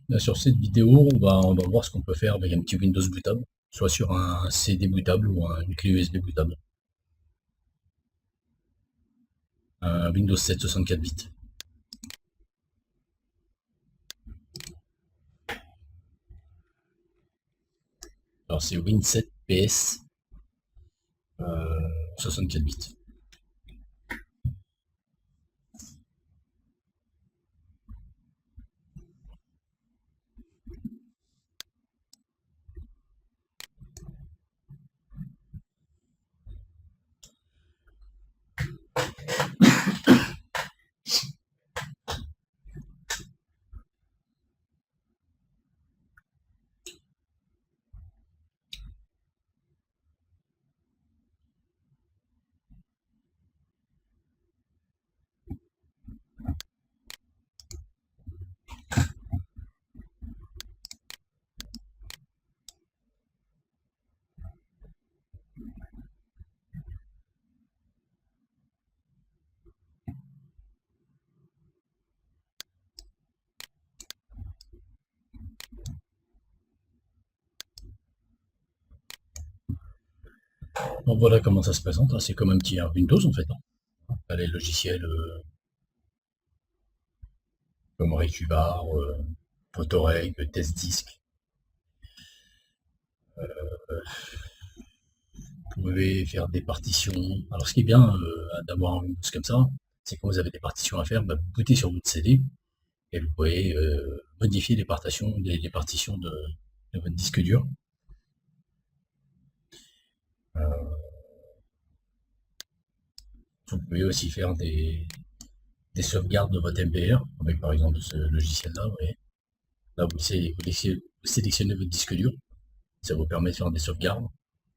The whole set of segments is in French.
Là, sur cette vidéo, on va voir ce qu'on peut faire avec un petit Windows bootable, soit sur un CD bootable ou une clé USB bootable. Un Windows 7 64 bits. Alors c'est Win 7 PS 64 bits. Donc voilà comment ça se présente, hein. C'est comme un petit Windows en fait, hein. T'as les logiciels comme Recubar, Photoreg, TestDisk. Vous pouvez faire des partitions. Alors ce qui est bien d'avoir un Windows comme ça, c'est quand vous avez des partitions à faire, vous bootez sur votre CD et vous pouvez modifier les partitions de votre disque dur. Vous pouvez aussi faire des sauvegardes de votre MBR avec par exemple ce logiciel-là. Là, vous sélectionnez votre disque dur, ça vous permet de faire des sauvegardes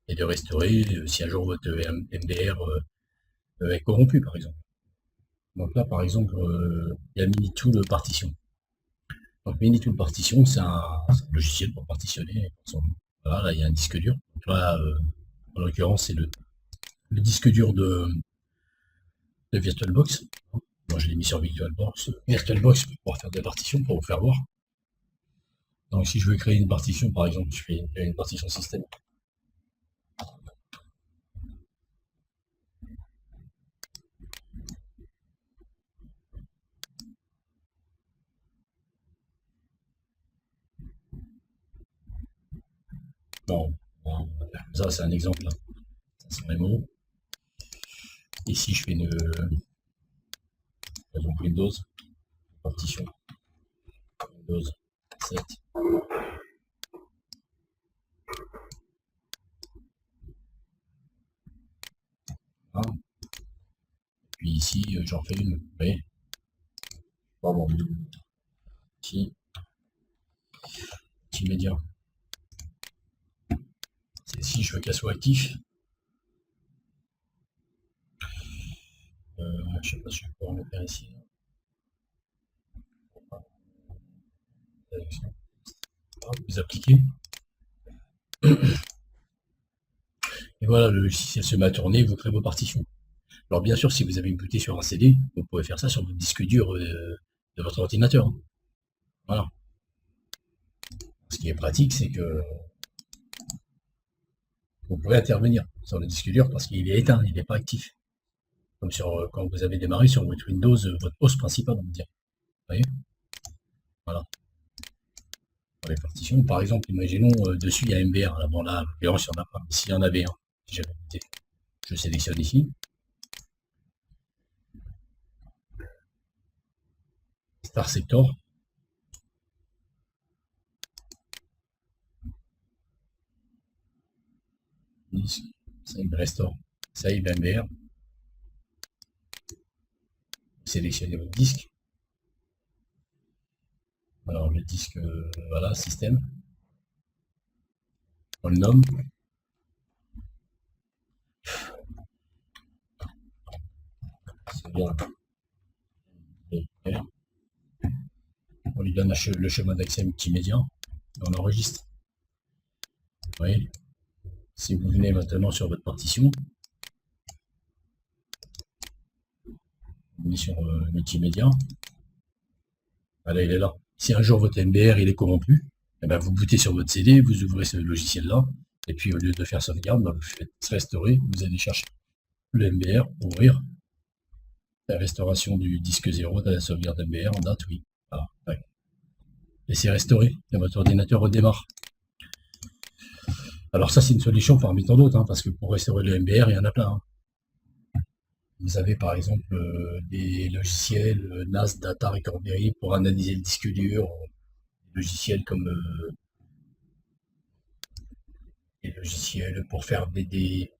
et de restaurer si un jour votre MBR est corrompu par exemple. Donc là, par exemple, il y a Minitool Partition. Donc Minitool Partition, c'est un logiciel pour partitionner. Voilà, là, il y a un disque dur. Donc là, en l'occurrence, c'est le disque dur de VirtualBox. Moi, je l'ai mis sur VirtualBox pour pouvoir faire des partitions, pour vous faire voir. Donc si je veux créer une partition, par exemple, je fais une partition système. Bon, ça c'est un exemple. Là. Ça c'est vraiment. Ici, je fais une par exemple Windows, partition, Windows 7. Voilà. Puis ici, j'en fais une. Vous voyez, bon, ici, petit média. Si je veux qu'elle soit active, je sais pas si je vais pouvoir le faire ici. Vous appliquez. Et voilà, le logiciel se met à tourner, vous créez vos partitions. Alors bien sûr, si vous avez booté sur un CD, vous pouvez faire ça sur votre disque dur de votre ordinateur. Hein. Voilà. Ce qui est pratique, c'est que vous pouvez intervenir sur le disque dur parce qu'il est éteint, il n'est pas actif. Comme quand vous avez démarré sur votre Windows, votre host principal, on va dire. Vous voyez. Voilà. Pour les partitions, par exemple, imaginons dessus il y a MBR. Là, bon là, il n'y en a pas. Mais s'il y en avait un, si j'avais booté, je sélectionne ici. Star Sector. Disque. Save Restore. Save MBR. Sélectionnez votre disque. Alors le disque, voilà, système. On le nomme. C'est bien. On lui donne le chemin d'accès multimédia. Et on enregistre. Vous voyez. Si vous venez maintenant sur votre partition, vous venez sur multimédia. Voilà, il est là. Si un jour votre MBR il est corrompu, eh ben vous bootez sur votre CD, vous ouvrez ce logiciel-là, et puis au lieu de faire sauvegarde, ben, vous faites restaurer, vous allez chercher le MBR, ouvrir, la restauration du disque 0 de la sauvegarde MBR en date, oui. Voilà. Ouais. Et c'est restauré, et votre ordinateur redémarre. Alors ça, c'est une solution parmi tant d'autres, hein, parce que pour restaurer le MBR, il y en a plein. Hein. Vous avez par exemple des logiciels NAS Data Recovery pour analyser le disque dur, des logiciels comme des logiciels pour faire des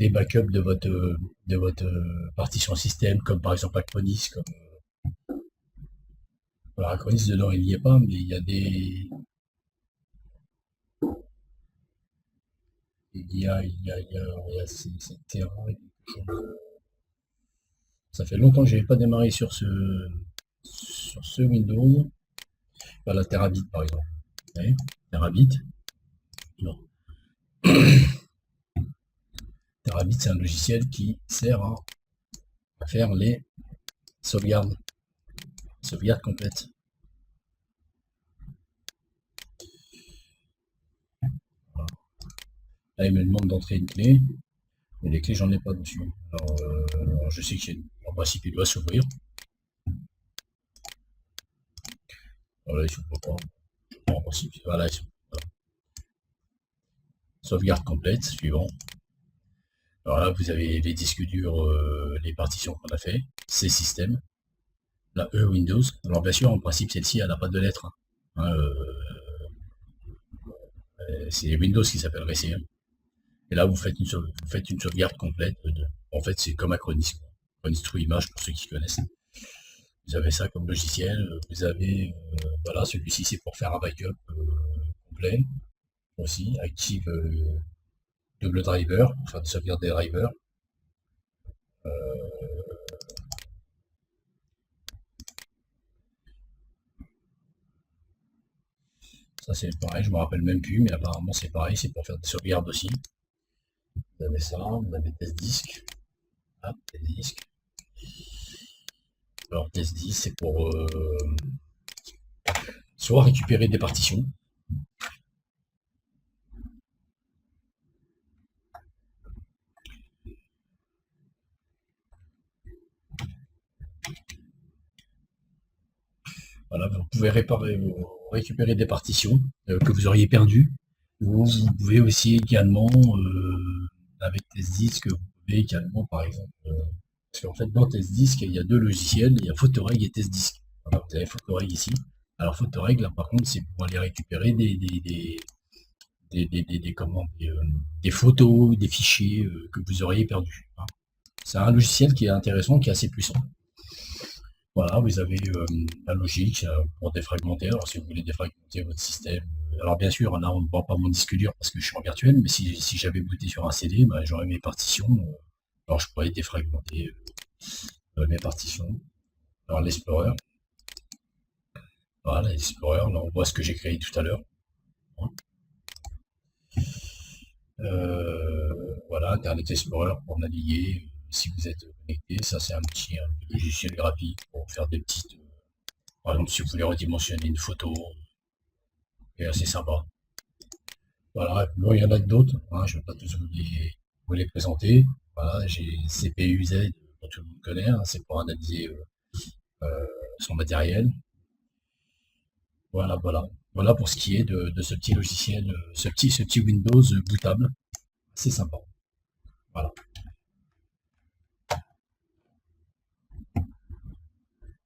backups de votre partition système, comme par exemple Acronis. Comme, alors Acronis dedans il n'y est pas, mais il y a des c'est Terra et quelque chose. Ça fait longtemps que je n'avais pas démarré sur ce Windows. Voilà, Terabit par exemple. Vous voyez, Terabit. Non. Terabit, c'est un logiciel qui sert à faire les sauvegardes complètes. Voilà. Là, il me demande d'entrer une clé, mais les clés, j'en ai pas dessus. Alors je sais qu'en principe, il doit s'ouvrir. Voilà, il s'ouvre pas. En principe, voilà, il s'ouvre pas. Sauvegarde complète, suivant. Alors là, vous avez les disques durs, les partitions qu'on a fait, ces systèmes, la Windows. Alors bien sûr, en principe, celle-ci, elle n'a pas de lettres. Hein, c'est Windows qui s'appelle RCM. Et là, vous faites une sauvegarde complète. En fait, c'est comme Acronis. Acronis True Image, pour ceux qui connaissent. Vous avez ça comme logiciel. Vous avez, voilà, celui-ci, c'est pour faire un backup complet. Aussi, active double driver, pour faire des sauvegardes des drivers. Ça, c'est pareil, je me rappelle même plus, mais apparemment, c'est pareil, c'est pour faire des sauvegardes aussi. Vous avez ça, vous avez test disque. Ah, test disque. Alors, test disque, c'est pour soit récupérer des partitions. Voilà, vous pouvez récupérer des partitions que vous auriez perdues. Ou vous pouvez aussi également, avec test disque, vous pouvez également, par exemple, parce qu'en fait, dans test disque, il y a deux logiciels, il y a Photoreg et test disque. Voilà, vous avez Photoreg ici. Alors Photoreg, là, par contre, c'est pour aller récupérer des photos, des fichiers que vous auriez perdus. Hein. C'est un logiciel qui est intéressant, qui est assez puissant. Voilà, vous avez la logique pour défragmenter. Alors, si vous voulez défragmenter votre système, alors bien sûr, là, on ne voit pas mon disque dur parce que je suis en virtuel, mais si j'avais booté sur un CD, bah, j'aurais mes partitions. Alors, je pourrais défragmenter mes partitions. Alors, l'Explorer. Voilà, l'Explorer, là, on voit ce que j'ai créé tout à l'heure. Voilà, Internet Explorer pour naviguer si vous êtes connecté. Ça, c'est un petit logiciel graphique pour faire des petites. Par exemple, si vous voulez redimensionner une photo, c'est assez sympa. Voilà, bon, il y en a d'autres, hein, je ne vais pas tous vous les présenter. Voilà, j'ai CPU-Z, dont tout le monde connaît, hein, c'est pour analyser son matériel. Voilà, voilà. Voilà pour ce qui est de ce petit logiciel, ce petit Windows bootable. C'est sympa. Voilà.